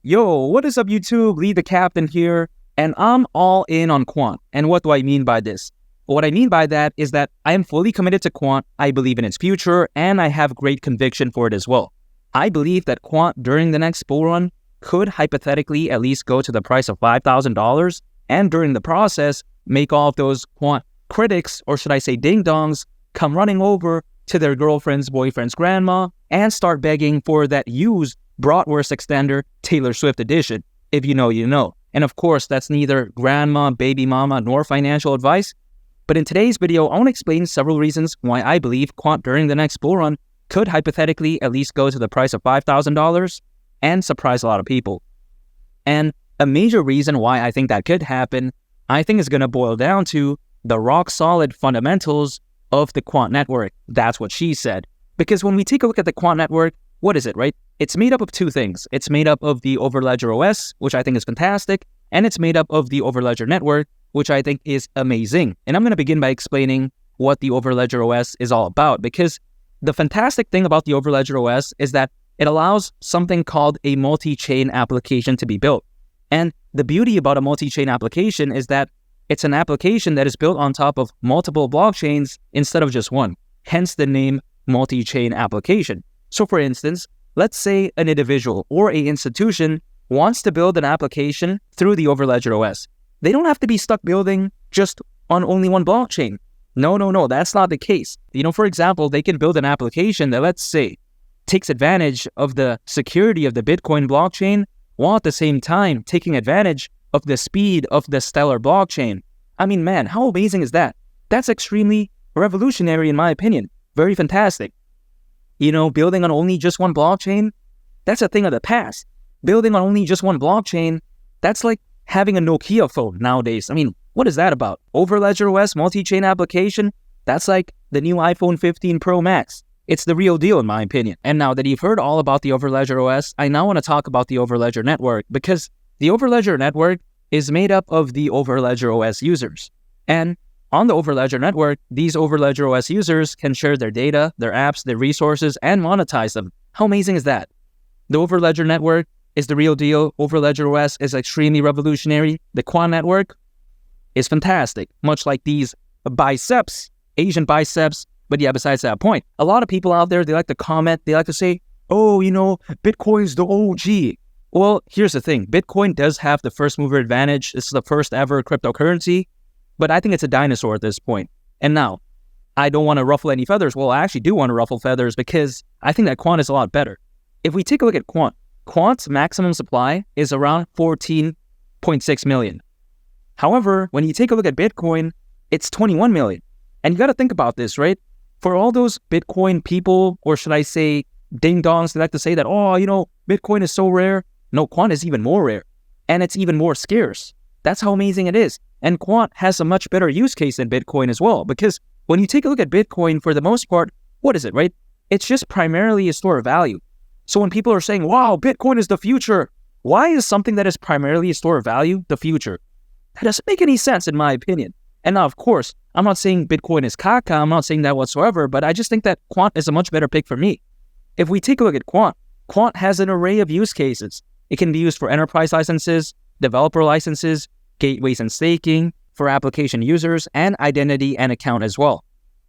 Yo, what is up YouTube? Lee the Captain here, and I'm all in on Quant. And what do I mean by this? What I mean by that is that I am fully committed to Quant, I believe in its future, and I have great conviction for it as well. I believe that Quant during the next bull run could hypothetically at least go to the price of $5,000, and during the process, make all of those Quant critics, or should I say ding-dongs, come running over to their girlfriend's boyfriend's grandma and start begging for that used Bratwurst extender Taylor Swift edition. If you know, you know. And of course, that's neither grandma, baby mama, nor financial advice. But in today's video, I want to explain several reasons why I believe Quant during the next bull run could hypothetically at least go to the price of $5,000 and surprise a lot of people. And a major reason why I think that could happen, I think is going to boil down to the rock-solid fundamentals of the Quant network. That's what she said. Because when we take a look at the Quant network, what is it, right? It's made up of two things. It's made up of the Overledger OS, which I think is fantastic, and it's made up of the Overledger network, which I think is amazing. And I'm going to begin by explaining what the Overledger OS is all about, because the fantastic thing about the Overledger OS is that it allows something called a multi-chain application to be built. And the beauty about a multi-chain application is that it's an application that is built on top of multiple blockchains instead of just one, hence the name multi-chain application. So for instance, let's say an individual or an institution wants to build an application through the Overledger OS. They don't have to be stuck building just on only one blockchain. No, that's not the case. For example, they can build an application that, let's say, takes advantage of the security of the Bitcoin blockchain, while at the same time taking advantage of the speed of the Stellar blockchain. I mean, man, how amazing is that? That's extremely revolutionary in my opinion. Very fantastic. Building on only just one blockchain, that's a thing of the past. Building on only just one blockchain, that's like having a Nokia phone nowadays. I mean, what is that about? Overledger OS multi-chain application, that's like the new iPhone 15 Pro Max. It's the real deal in my opinion. And now that you've heard all about the Overledger OS, I now want to talk about the Overledger network, because the Overledger network is made up of the Overledger OS users. And on the Overledger network, these Overledger OS users can share their data, their apps, their resources, and monetize them. How amazing is that? The Overledger network is the real deal. Overledger OS is extremely revolutionary. The Quant network is fantastic, much like these biceps, Asian biceps. But yeah, besides that point, a lot of people out there, they like to comment, they like to say, oh, Bitcoin's the OG. Well, here's the thing. Bitcoin does have the first mover advantage. This is the first ever cryptocurrency. But I think it's a dinosaur at this point. And now, I don't want to ruffle any feathers. Well, I actually do want to ruffle feathers because I think that Quant is a lot better. If we take a look at Quant, Quant's maximum supply is around 14.6 million. However, when you take a look at Bitcoin, it's 21 million. And you got to think about this, right? For all those Bitcoin people, or should I say ding-dongs, they like to say that, Bitcoin is so rare. No, Quant is even more rare. And it's even more scarce. That's how amazing it is. And Quant has a much better use case than Bitcoin as well, because when you take a look at Bitcoin, for the most part, what is it, right? It's just primarily a store of value. So when people are saying, wow, Bitcoin is the future, why is something that is primarily a store of value the future? That doesn't make any sense in my opinion. And now, of course, I'm not saying Bitcoin is caca, I'm not saying that whatsoever, but I just think that Quant is a much better pick for me. If we take a look at Quant, Quant has an array of use cases. It can be used for enterprise licenses, developer licenses, gateways and staking, for application users, and identity and account as well.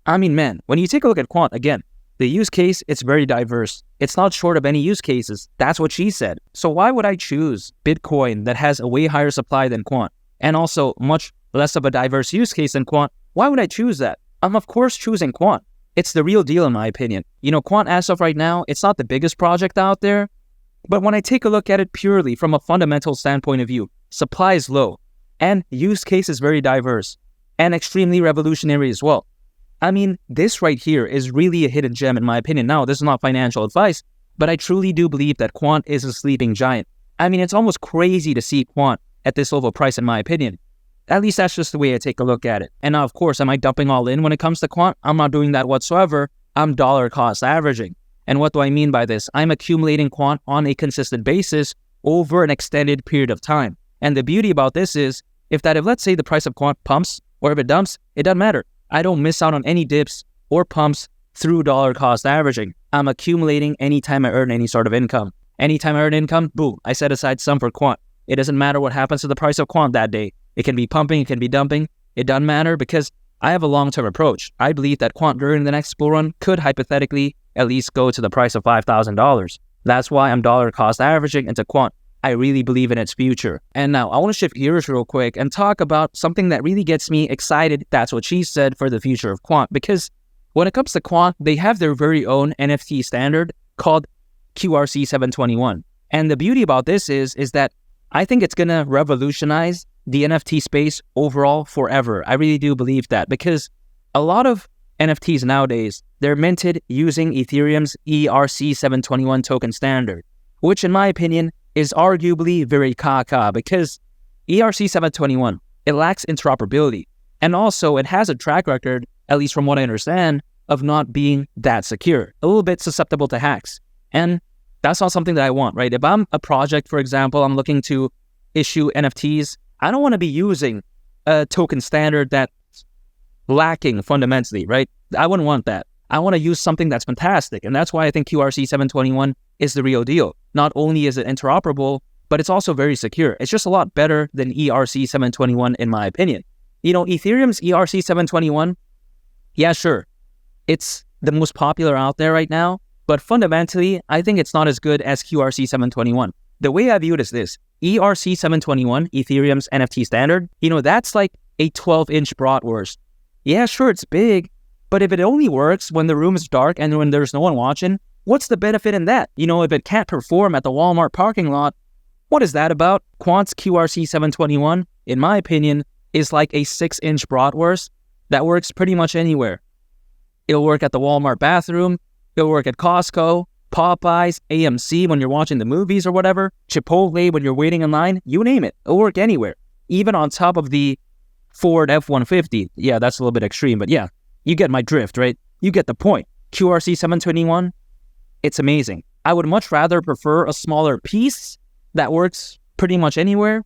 I mean, man, when you take a look at Quant, again, the use case, it's very diverse. It's not short of any use cases. That's what she said. So why would I choose Bitcoin that has a way higher supply than Quant, and also much less of a diverse use case than Quant? Why would I choose that? I'm of course choosing Quant. It's the real deal in my opinion. Quant as of right now, it's not the biggest project out there, but when I take a look at it purely from a fundamental standpoint of view, supply is low, and use case is very diverse, and extremely revolutionary as well. I mean, this right here is really a hidden gem in my opinion. Now, this is not financial advice, but I truly do believe that Quant is a sleeping giant. I mean, it's almost crazy to see Quant at this level of price in my opinion. At least that's just the way I take a look at it. And now, of course, am I dumping all in when it comes to Quant? I'm not doing that whatsoever. I'm dollar cost averaging. And what do I mean by this? I'm accumulating Quant on a consistent basis over an extended period of time. And the beauty about this is, if let's say the price of Quant pumps, or if it dumps, it doesn't matter. I don't miss out on any dips or pumps through dollar cost averaging. I'm accumulating anytime I earn any sort of income. Anytime I earn income, boom, I set aside some for Quant. It doesn't matter what happens to the price of Quant that day. It can be pumping, it can be dumping. It doesn't matter because I have a long-term approach. I believe that Quant during the next bull run could hypothetically at least go to the price of $5,000. That's why I'm dollar cost averaging into Quant. I really believe in its future. And now I want to shift gears real quick and talk about something that really gets me excited. That's what she said for the future of Quant. Because when it comes to Quant, they have their very own NFT standard called QRC 721. And the beauty about this is that I think it's going to revolutionize the NFT space overall forever. I really do believe that because a lot of NFTs nowadays, they're minted using Ethereum's ERC 721 token standard, which in my opinion is arguably very caca because ERC 721, it lacks interoperability. And also it has a track record, at least from what I understand, of not being that secure, a little bit susceptible to hacks. And that's not something that I want, right? If I'm a project, for example, I'm looking to issue NFTs, I don't want to be using a token standard that's lacking fundamentally, right? I wouldn't want that. I want to use something that's fantastic. And that's why I think QRC 721 is the real deal. Not only is it interoperable, but it's also very secure. It's just a lot better than ERC 721 in my opinion. You know, Ethereum's ERC 721, yeah, sure. It's the most popular out there right now, but fundamentally, I think it's not as good as QRC 721. The way I view it is this. ERC 721, Ethereum's NFT standard, you know, that's like a 12-inch bratwurst. Yeah, sure, it's big, but if it only works when the room is dark and when there's no one watching, what's the benefit in that? You know, if it can't perform at the Walmart parking lot, what is that about? Quant's QRC 721, in my opinion, is like a 6-inch bratwurst that works pretty much anywhere. It'll work at the Walmart bathroom, it'll work at Costco, Popeyes, AMC when you're watching the movies or whatever, Chipotle when you're waiting in line, you name it. It'll work anywhere. Even on top of the Ford F-150. Yeah, that's a little bit extreme, but yeah, you get my drift, right? You get the point. QRC 721, it's amazing. I would much rather prefer a smaller piece that works pretty much anywhere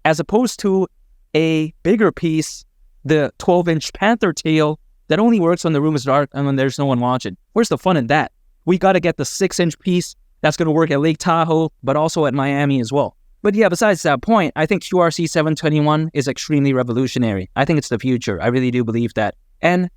as opposed to a bigger piece, the 12-inch panther tail that only works when the room is dark and when there's no one watching. Where's the fun in that? We got to get the 6-inch piece that's going to work at Lake Tahoe, but also at Miami as well. But yeah, besides that point, I think QRC 721 is extremely revolutionary. I think it's the future. I really do believe that. And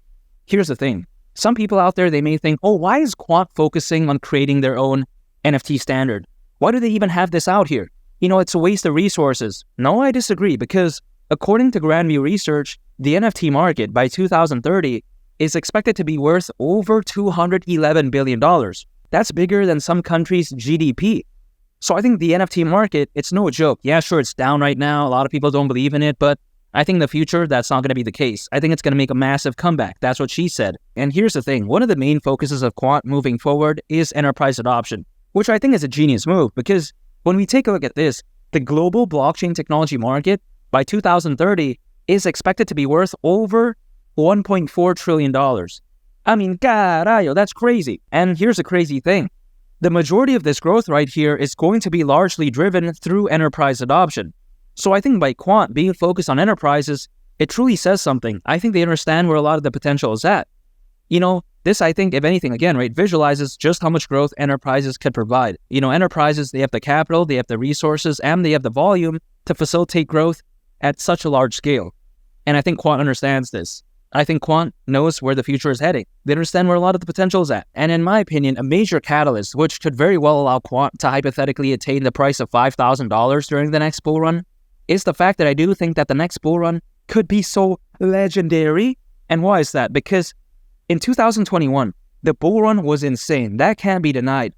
here's the thing. Some people out there, they may think, oh, why is Quant focusing on creating their own NFT standard? Why do they even have this out here? You know, it's a waste of resources. No, I disagree because according to Grandview Research, the NFT market by 2030 is expected to be worth over $211 billion. That's bigger than some countries' GDP. So I think the NFT market, it's no joke. Yeah, sure, it's down right now. A lot of people don't believe in it, but I think in the future, that's not going to be the case. I think it's going to make a massive comeback. That's what she said. And here's the thing. One of the main focuses of Quant moving forward is enterprise adoption, which I think is a genius move because when we take a look at this, the global blockchain technology market by 2030 is expected to be worth over $1.4 trillion. I mean, carajo, that's crazy. And here's the crazy thing. The majority of this growth right here is going to be largely driven through enterprise adoption. So I think by Quant being focused on enterprises, it truly says something. I think they understand where a lot of the potential is at. You know, this, I think, if anything, again, right, visualizes just how much growth enterprises could provide. You know, enterprises, they have the capital, they have the resources, and they have the volume to facilitate growth at such a large scale. And I think Quant understands this. I think Quant knows where the future is heading. They understand where a lot of the potential is at. And in my opinion, a major catalyst, which could very well allow Quant to hypothetically attain the price of $5,000 during the next bull run, is the fact that I do think that the next bull run could be so legendary. And why is that? Because in 2021, the bull run was insane. That can't be denied.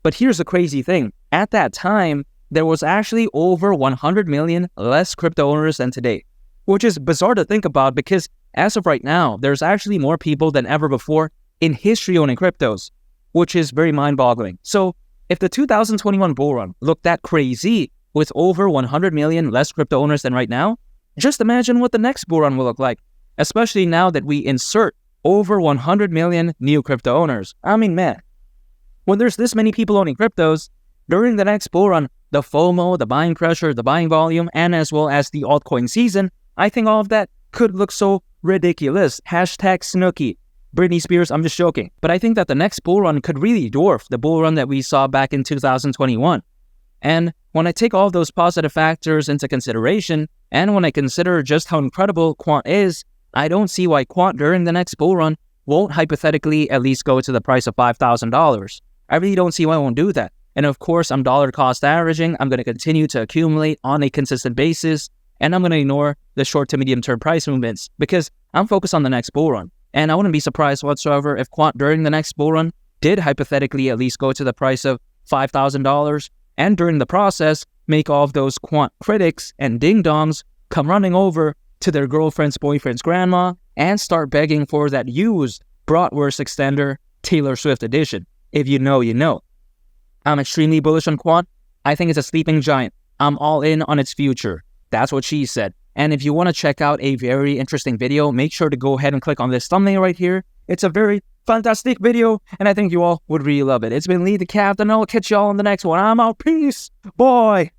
But here's the crazy thing. At that time, there was actually over 100 million less crypto owners than today, which is bizarre to think about because as of right now, there's actually more people than ever before in history owning cryptos, which is very mind-boggling. So if the 2021 bull run looked that crazy with over 100 million less crypto owners than right now, just imagine what the next bull run will look like, especially now that we insert over 100 million new crypto owners. I mean, man, when there's this many people owning cryptos, during the next bull run, the FOMO, the buying pressure, the buying volume, and as well as the altcoin season, I think all of that could look so ridiculous. Hashtag Snooki. Britney Spears, I'm just joking. But I think that the next bull run could really dwarf the bull run that we saw back in 2021. And when I take all of those positive factors into consideration, and when I consider just how incredible Quant is, I don't see why Quant during the next bull run won't hypothetically at least go to the price of $5,000. I really don't see why I won't do that. And of course, I'm dollar cost averaging. I'm going to continue to accumulate on a consistent basis, and I'm going to ignore the short to medium term price movements because I'm focused on the next bull run. And I wouldn't be surprised whatsoever if Quant during the next bull run did hypothetically at least go to the price of $5,000, and during the process, make all of those Quant critics and ding-dongs come running over to their girlfriend's boyfriend's grandma and start begging for that used Bratwurst extender Taylor Swift edition. If you know, you know. I'm extremely bullish on Quant. I think it's a sleeping giant. I'm all in on its future. That's what she said. And if you want to check out a very interesting video, make sure to go ahead and click on this thumbnail right here. It's a very fantastic video, and I think you all would really love it. It's been Lee the Captain, and I'll catch you all in the next one. I'm out. Peace. Bye.